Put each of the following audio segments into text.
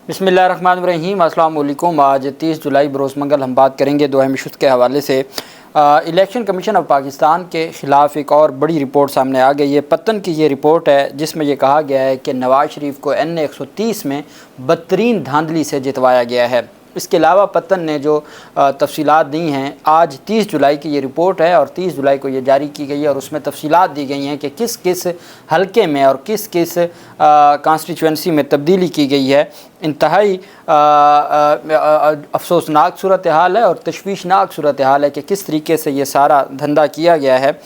बिस्मिल्लाहिर्रहमानिर्रहीम। अस्सलाम वालेकुम। आज 30 जुलाई बरोज़ मंगल हम बात करेंगे दो अहम इश्यूज़ के हवाले से। इलेक्शन कमीशन ऑफ पाकिस्तान के ख़िलाफ़ एक और बड़ी रिपोर्ट सामने आ गई है। पत्तन की ये रिपोर्ट है जिसमें ये कहा गया है कि नवाज़ शरीफ को NA 130 में बदतरीन धांधली से जितवाया गया है। इसके अलावा पत्तन ने जो तफसीलात दी हैं, आज 30 जुलाई की ये रिपोर्ट है और 30 जुलाई को ये जारी की गई है और उसमें तफसीलात दी गई हैं कि किस किस हलके में और किस किस कॉन्स्टिट्यूंसी में तब्दीली की गई है। इंतहाई अफसोसनाक सूरत हाल है और तशवीशनाक सूरत हाल है कि किस तरीके से ये सारा धंधा किया गया है।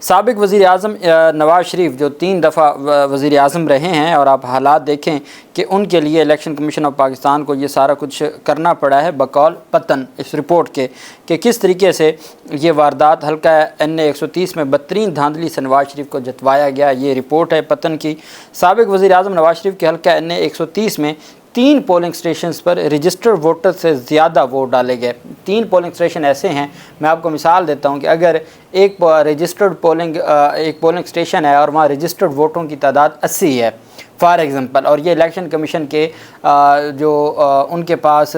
साबिक वज़ीर आज़म नवाज़ शरीफ जो 3 दफ़ा वज़ीर आज़म रहे हैं और आप हालात देखें कि उनके लिए इलेक्शन कमीशन ऑफ पाकिस्तान को ये सारा कुछ करना पड़ा है बकौल पत्तन इस रिपोर्ट के कि किस तरीके से ये वारदात हल्का NA 130 में बदतरीन धांधली से नवाज़ शरीफ को जतवाया गया। ये रिपोर्ट है पत्तन की। साबिक वज़ीर आज़म नवाज़ शरीफ के हल्का NA 130 में 3 पोलिंग स्टेशंस पर रजिस्टर्ड वोटर से ज़्यादा वोट डाले गए। 3 पोलिंग स्टेशन ऐसे हैं, मैं आपको मिसाल देता हूं कि अगर एक पोलिंग स्टेशन है और वहाँ रजिस्टर्ड वोटों की तादाद 80 है फॉर एग्ज़ाम्पल, और ये इलेक्शन कमीशन के उनके पास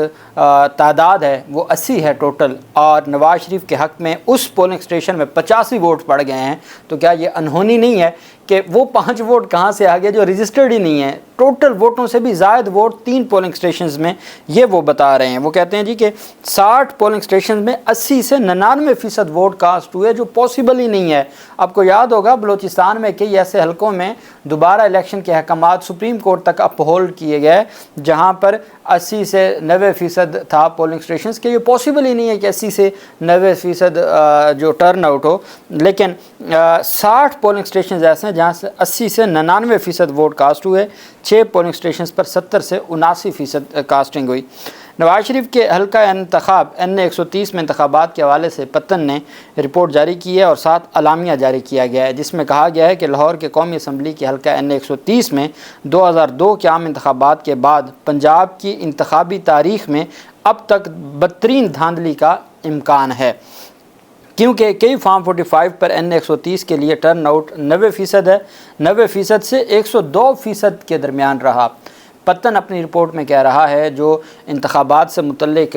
तादाद है वो 80 है टोटल, और नवाज़ शरीफ के हक़ में उस पोलिंग स्टेशन में 85 वोट पड़ गए हैं, तो क्या ये अनहोनी नहीं है कि वो 5 वोट कहाँ से आ गए जो रजिस्टर्ड ही नहीं है। टोटल वोटों से भी ज़ायद वोट 3 पोलिंग स्टेशंस में ये वो बता रहे हैं। वो कहते हैं जी कि 60 पोलिंग स्टेशन में 80 से 99% वोट कास्ट हुए, जो पॉसिबल ही नहीं है। आपको याद होगा बलूचिस्तान में कई ऐसे हलकों में दोबारा इलेक्शन के अहकामात सुप्रीम कोर्ट तक अपहोल्ड किए गए जहाँ पर 80 से 90% था पोलिंग स्टेशंस के। ये पॉसिबल ही नहीं है कि 80 से 90% जो टर्न आउट हो, लेकिन 60 पोलिंग स्टेशन ऐसे हैं जहाँ से 80 से 99% वोट कास्ट हुए। 6 पोलिंग स्टेशन पर 70 से 79% कास्टिंग हुई। नवाज़ शरीफ के हल्का इंतखाब NA 130 में इंतखाबात के हवाले से पत्तन ने रिपोर्ट जारी की है और 7 अलामिया जारी किया गया है, जिसमें कहा गया है कि लाहौर के कौमी असम्बली के हल्का NA 130 में 2002 के आम इंतखाबात के बाद पंजाब की इंतखाबी तारीख़ में अब तक बदतरीन धांधली का इम्कान है, क्योंकि कई फॉर्म 45 पर NA 130 के लिए टर्न आउट 90% है। 90% से 102% के दरमियान रहा। पत्तन अपनी रिपोर्ट में कह रहा है, जो इंतखाबात से मुतल्लिक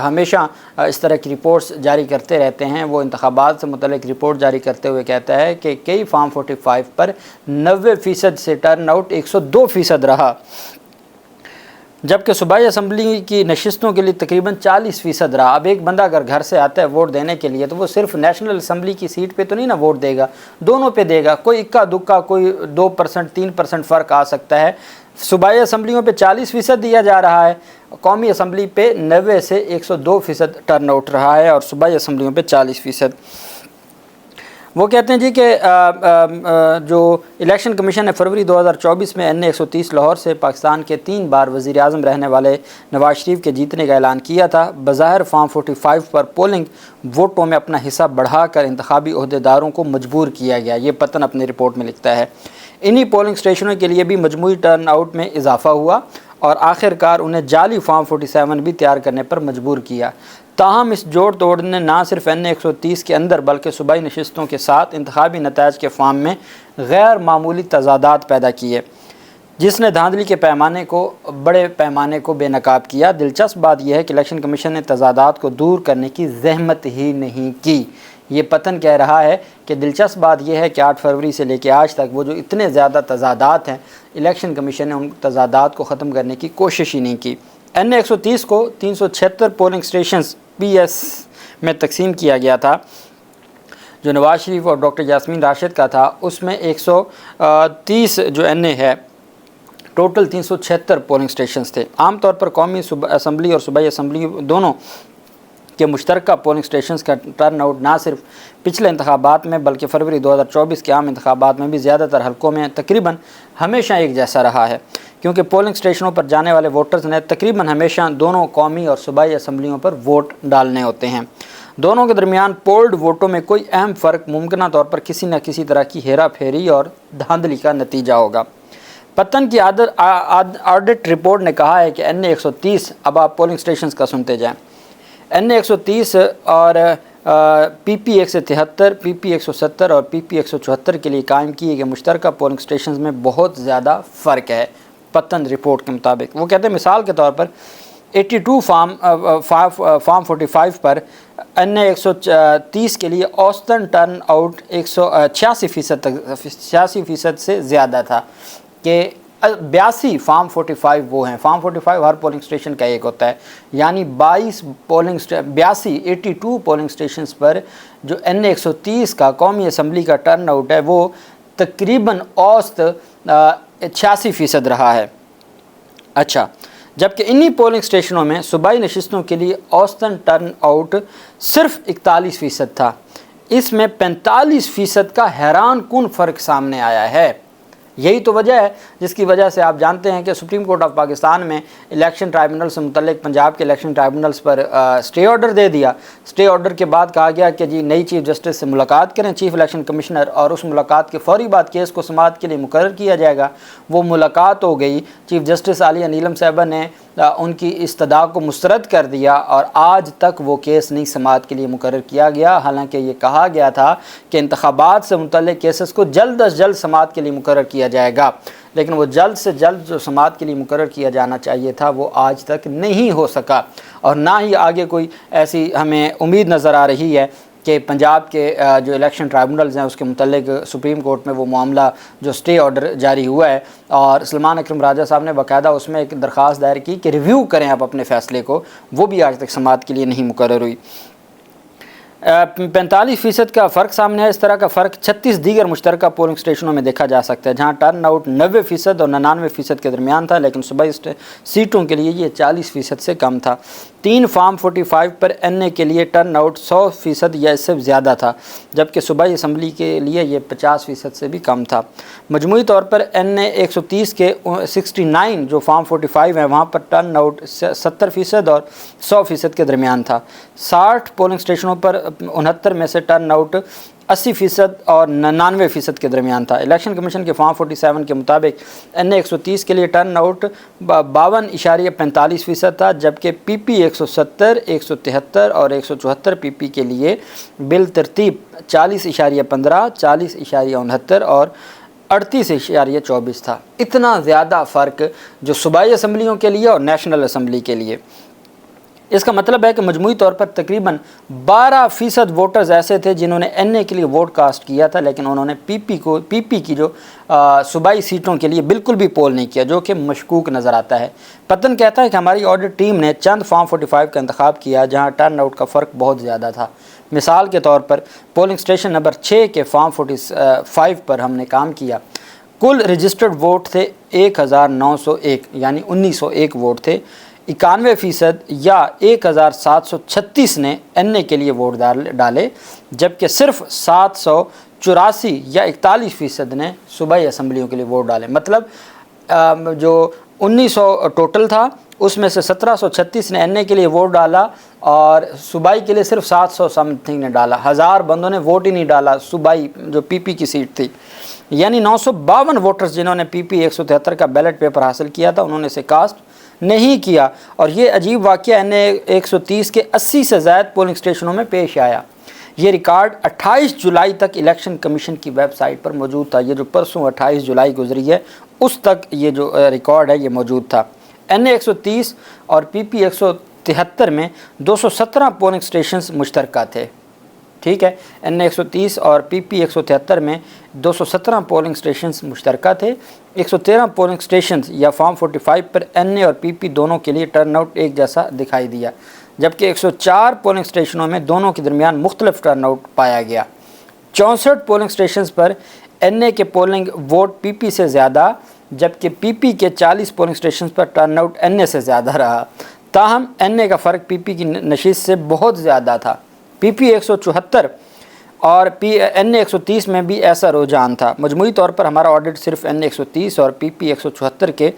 हमेशा इस तरह की रिपोर्ट्स जारी करते रहते हैं, वो इंतखाबात से मुतल्लिक रिपोर्ट जारी करते हुए कहता है कि कई फॉर्म 45 पर 90% से टर्न आउट 102% रहा, जबकि सूबाई असम्बली की नशिस्तों के लिए तकरीबन 40% रहा। अब एक बंदा अगर घर से आता है वोट देने के लिए, तो वो सिर्फ नेशनल असम्बली की सीट पे तो नहीं ना वोट देगा, दोनों पे देगा। कोई इक्का दुक्का कोई 2% 3% फ़र्क आ सकता है। सूबाई असम्बलियों पे 40% दिया जा रहा है, कौमी असम्बली पे 90 से 102% टर्न आउट रहा है और सूबाई असम्बलियों पे 40%। वो कहते हैं जी कि जो इलेक्शन कमीशन ने फरवरी 2024 में NA 130 लाहौर से पाकिस्तान के 3 बार वज़ीर आज़म रहने वाले नवाज़ शरीफ के जीतने का ऐलान किया था। बज़ाहिर फॉर्म 45 पर पोलिंग वोटों में अपना हिस्सा बढ़ाकर इंतखाबी ओहदेदारों को मजबूर किया गया, ये पत्तन अपनी रिपोर्ट में लिखता है। इन्हीं पोलिंग स्टेशनों के लिए भी मजमूई टर्न आउट में इजाफा हुआ और आखिरकार उन्हें जाली फॉर्म 47 भी तैयार करने पर मजबूर किया। ताहम इस जोड़ तोड़ ने ना सिर्फ NA 130 के अंदर बल्कि सूबाई नशिस्तों के साथ इंतखाबी नताइज के फार्म में गैर मामूली तजादात पैदा किए, जिसने धांधली के पैमाने को बड़े पैमाने को बेनकाब किया। दिलचस्प बात यह है कि इलेक्शन कमीशन ने तजादात को दूर करने की जहमत ही नहीं की। ये पत्तन कह रहा है कि दिलचस्प बात यह है कि 8 फरवरी से लेकर आज तक वो जो इतने ज़्यादा तजादात हैं, इलेक्शन कमीशन ने उन तजादात को ख़त्म करने की कोशिश ही नहीं की। NA 130 को 376 पोलिंग स्टेशंस PS में तकसीम किया गया था, जो नवाज़ शरीफ और डॉक्टर यास्मीन राशिद का था। उसमें 130 जो NA है, टोटल 376 पोलिंग स्टेशंस थे। आमतौर पर कौमी असम्बली और सूबाई असम्बली दोनों के मुश्तरका पोलिंग स्टेशंस का टर्न आउट ना सिर्फ पिछले इंतखाबात में बल्कि फरवरी 2024 के आम इंतखाबात में भी ज़्यादातर हलकों में तकरीबन हमेशा एक जैसा रहा है, क्योंकि पोलिंग स्टेशनों पर जाने वाले वोटर्स ने तकरीबन हमेशा दोनों कौमी और सूबाई असम्बलियों पर वोट डालने होते हैं। दोनों के दरमियान पोल्ड वोटों में कोई अहम फ़र्क मुमकिन तौर पर किसी न किसी तरह की हेरा फेरी और धांधली का नतीजा होगा। पत्तन की ऑडिट रिपोर्ट ने कहा है कि NA 130, अब आप पोलिंग स्टेशन का सुनते जाएँ, NA 130 और PP 173, PP 170 और PP 174 के लिए कायम किए गए मुश्तरका पोलिंग स्टेशन में बहुत ज़्यादा फ़र्क है। पतन रिपोर्ट के मुताबिक। वो कहते हैं मिसाल के तौर पर 82 फार्म 45 पर NA 130 के लिए औसतन टर्न आउट 86% से ज़्यादा था कि 82 फार्म 45 वो हैं। फार्म 45 हर पोलिंग स्टेशन का एक होता है, यानी 82 पोलिंग स्टेशन पर जो NA 130 का कौमी असम्बली का टर्न आउट है वो तकरीबन औसत 86% रहा है। अच्छा, जबकि इन्हीं पोलिंग स्टेशनों में सूबाई नशिस्तों के लिए औसतन टर्न आउट सिर्फ 41% था। इसमें 45% का हैरान कुन फ़र्क सामने आया है। यही तो वजह है जिसकी वजह से आप जानते हैं कि सुप्रीम कोर्ट ऑफ पाकिस्तान में इलेक्शन ट्राइब्यूनल से मुतल्लिक पंजाब के इलेक्शन ट्राइब्यूनल्स पर स्टे ऑर्डर दे दिया। स्टे ऑर्डर के बाद कहा गया कि जी नई चीफ जस्टिस से मुलाकात करें चीफ इलेक्शन कमिश्नर, और उस मुलाकात के फ़ौरी बाद केस को समाअत के लिए मुकर्रर किया जाएगा। वो मुलाकात हो गई, चीफ जस्टिस आलिया नीलम साहिबा ने उनकी इस्तदा को मुस्तरद कर दिया और आज तक वो केस नहीं समाअत के लिए मुकर्रर किया गया। हालांकि ये कहा गया था कि इंतखाबात से मुतल्लिक केसेस को जल्द अज जल्द समाअत के लिए मुकर्रर किया जाएगा, लेकिन वो जल्द से जल्द जो समाअत के लिए मुकर्रर किया जाना चाहिए था वो आज तक नहीं हो सका, और ना ही आगे कोई ऐसी हमें उम्मीद नज़र आ रही है कि पंजाब के जो इलेक्शन ट्राइब्यूनल्स हैं उसके मुतल्लिक सुप्रीम कोर्ट में वो मामला जो स्टे ऑर्डर जारी हुआ है, और सलमान अकरम राजा साहब ने बाकायदा उसमें एक दरख्वास्त दायर की कि रिव्यू करें आप अपने फ़ैसले को, वो भी आज तक समाअत के लिए नहीं मुकर्रर हुई। 45% का फ़र्क सामने है। इस तरह का फ़र्क 36 दीगर मुश्तरका पोलिंग स्टेशनों में देखा जा सकता है, जहाँ टर्न आउट 90% और 99% के दरमियान था, लेकिन सूबाई सीटों के लिए ये 40% से कम था। 3 फार्म 45 पर NA के लिए टर्न आउट 100% या इससे ज़्यादा था, जबकि सूबाई असम्बली के लिए ये 50% से भी कम था। मजमूई तौर पर NA 130 के 69 जो फार्म 45 हैं वहाँ पर टर्न आउट 70% और 100% के दरमियान था। 60 पोलिंग स्टेशनों पर 69 में से टर्न आउट 80% और 99% के दरमियान था। इलेक्शन कमीशन के फार्म 47 के मुताबिक NA 130 के लिए टर्न आउट 52.45% था, जबकि PP 170, 173 और 174 PP के लिए बिल तरतीब 40.15, 40.69 और 38.24 था। इतना ज़्यादा फ़र्क जो सूबाई असम्बलियों के लिए और नेशनल असम्बली के लिए। इसका मतलब है कि मजमूई तौर पर तकरीबन 12% वोटर्स ऐसे थे जिन्होंने NA के लिए वोट कास्ट किया था, लेकिन उन्होंने PP की जो सूबाई सीटों के लिए बिल्कुल भी पोल नहीं किया, जो कि मशकूक नज़र आता है। पतन कहता है कि हमारी ऑडिट टीम ने चंद फार्म 45 का इंतखाब किया जहाँ टर्न आउट का फ़र्क बहुत ज़्यादा था। मिसाल के तौर पर पोलिंग स्टेशन नंबर 6 के फार्म 45 पर हमने काम किया। कुल रजिस्टर्ड वोट थे 1901, यानी 1901 वोट थे। 91% या 1736 ने NA के लिए वोट डाले, जबकि सिर्फ 784 या 41% ने सूबाई असम्बलियों के लिए वोट डाले। मतलब जो 1900 टोटल था उसमें से 1736 ने NA के लिए वोट डाला और सूबाई के लिए सिर्फ 700 समथिंग ने डाला। 1000 बंदों ने वोट ही नहीं डाला सूबाई जो PP की सीट थी। यानी 952 वोटर्स जिन्होंने PP 173 का बैलेट पेपर हासिल किया था उन्होंने इसे कास्ट नहीं किया, और ये अजीब वाक़या NA 130 के 80 से ज़ायद पोलिंग स्टेशनों में पेश आया। ये रिकॉर्ड 28 जुलाई तक इलेक्शन कमीशन की वेबसाइट पर मौजूद था। ये जो परसों 28 जुलाई गुजरी है उस तक ये जो रिकॉर्ड है ये मौजूद था। NA 130 और PP 173 में 217 पोलिंग स्टेशंस मुश्तरका थे। ठीक है, NA 130 और PP 173 में 217 पोलिंग स्टेशंस मुश्तरका थे। 113 पोलिंग स्टेशंस या फार्म 45 पर NA और PP दोनों के लिए टर्नआउट एक जैसा दिखाई दिया, जबकि 104 पोलिंग स्टेशनों में दोनों के दरमियान मुख्तलिफ टर्नआउट पाया गया। 64 पोलिंग स्टेशंस पर NA के पोलिंग वोट PP से ज़्यादा, जबकि PP के 40 पोलिंग स्टेशंस पर टर्नआउट NA से ज़्यादा रहा। ताहम NA का फ़र्क PP की नशिस्त से बहुत ज़्यादा था। PP 174 और NA 130 में भी ऐसा रुझान था। मजमूई तौर पर हमारा ऑडिट सिर्फ NA 130 और PP 174 के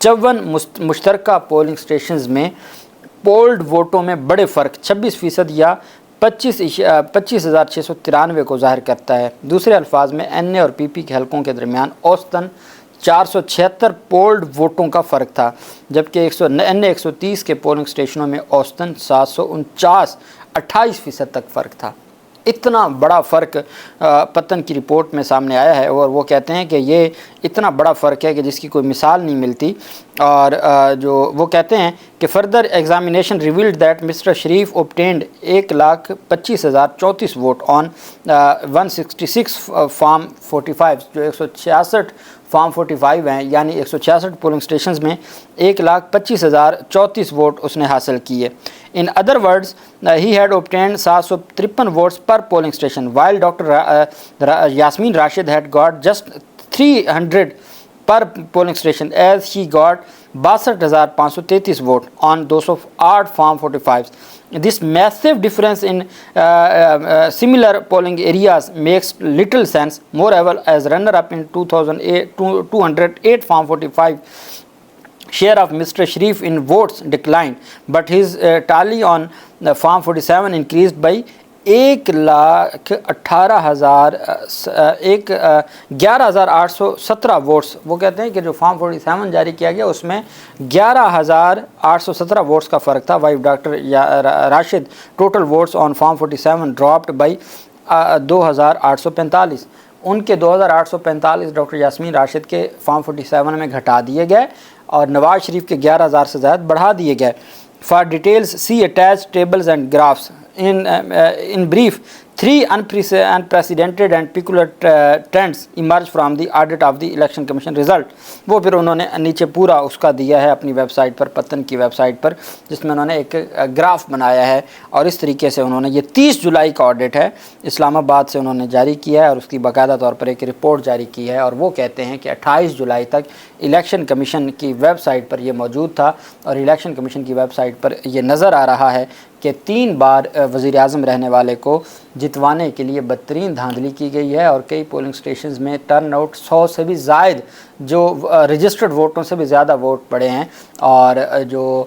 54 मुश्तरका पोलिंग स्टेशंस में पोल्ड वोटों में बड़े फ़र्क 26% या 25,693 को ज़ाहिर करता है। दूसरे अल्फाज में NA और PP के हलकों के दरमियान औसतन 476 पोल्ड वोटों का फ़र्क था, जबकि NA 130 के पोलिंग स्टेशनों में औसतन 749 28% तक फ़र्क था। اتنا بڑا فرق پتن کی رپورٹ میں سامنے آیا ہے، اور وہ کہتے ہیں کہ یہ اتنا بڑا فرق ہے کہ جس کی کوئی مثال نہیں ملتی۔ اور جو وہ کہتے ہیں کہ further examination revealed that Mr Sharif obtained 1,25,034 vote on 166 form 45، جو 166 فارم 45 ہیں، یعنی 166 پولنگ اسٹیشنز میں 1,25,034 ووٹ اس نے حاصل کیے۔ In other words he had obtained 753 votes per polling station, while doctor Yasmin Rashid had got just 300 per polling station as he got 62,533 vote on 208 form 45۔ This massive difference in similar polling areas makes little sense. Moreover, as runner-up in 208 Farm 45, share of Mr. Sharif in votes declined, but his tally on Farm 47 increased by 11,817 votes. وہ کہتے ہیں کہ جو form 47 جاری کیا گیا اس میں 11,817 votes کا فرق تھا۔ Wife doctor Rashid total votes on farm 47 dropped by 2,845۔ ان کے 2,845 ڈاکٹر یاسمین راشد کے فارم 47 میں گھٹا دیے گئے اور نواز شریف کے 11,000 سے زائد بڑھا دیے گئے۔ For details see attach tables and graphs. In brief, three unprecedented and peculiar trends emerged from the audit of the Election Commission result۔ وہ پھر انہوں نے نیچے پورا اس کا دیا ہے اپنی ویب سائٹ پر، پتن کی ویب سائٹ پر، جس میں انہوں نے ایک گراف بنایا ہے، اور اس طریقے سے انہوں نے یہ 30 جولائی کا آڈٹ ہے، اسلام آباد سے انہوں نے جاری کیا ہے، اور اس کی باقاعدہ طور پر ایک رپورٹ جاری کی ہے، اور وہ کہتے ہیں کہ 28 جولائی تک الیکشن کمیشن کی ویب سائٹ پر یہ موجود تھا، اور الیکشن کمیشن کی ویب سائٹ پر یہ نظر آ رہا ہے کہ 3 بار وزیر اعظم رہنے والے کو جتوانے کے لیے بدترین دھاندلی کی گئی ہے، اور کئی پولنگ سٹیشنز میں ٹرن آؤٹ 100 سے بھی زائد، جو رجسٹرڈ ووٹوں سے بھی زیادہ ووٹ پڑے ہیں، اور جو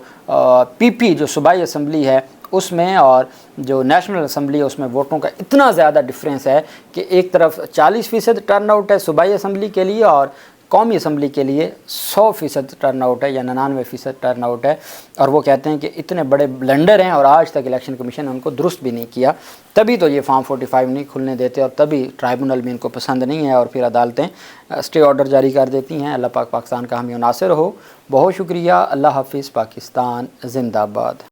پی پی جو صوبائی اسمبلی ہے اس میں اور جو نیشنل اسمبلی ہے اس میں ووٹوں کا اتنا زیادہ ڈفرینس ہے کہ ایک طرف 40% ٹرن آؤٹ ہے صوبائی اسمبلی کے لیے، اور قومی اسمبلی کے لیے 100% ٹرن آؤٹ ہے یا 99% ٹرن آؤٹ ہے۔ اور وہ کہتے ہیں کہ اتنے بڑے بلنڈر ہیں اور آج تک الیکشن کمیشن نے ان کو درست بھی نہیں کیا، تبھی تو یہ فارم 45 نہیں کھلنے دیتے، اور تبھی ٹرائبونل بھی ان کو پسند نہیں ہے، اور پھر عدالتیں اسٹے آرڈر جاری کر دیتی ہیں۔ اللہ پاک پاکستان کا حامی و ناصر ہو۔ بہت شکریہ۔ اللہ حافظ۔ پاکستان زندہ باد۔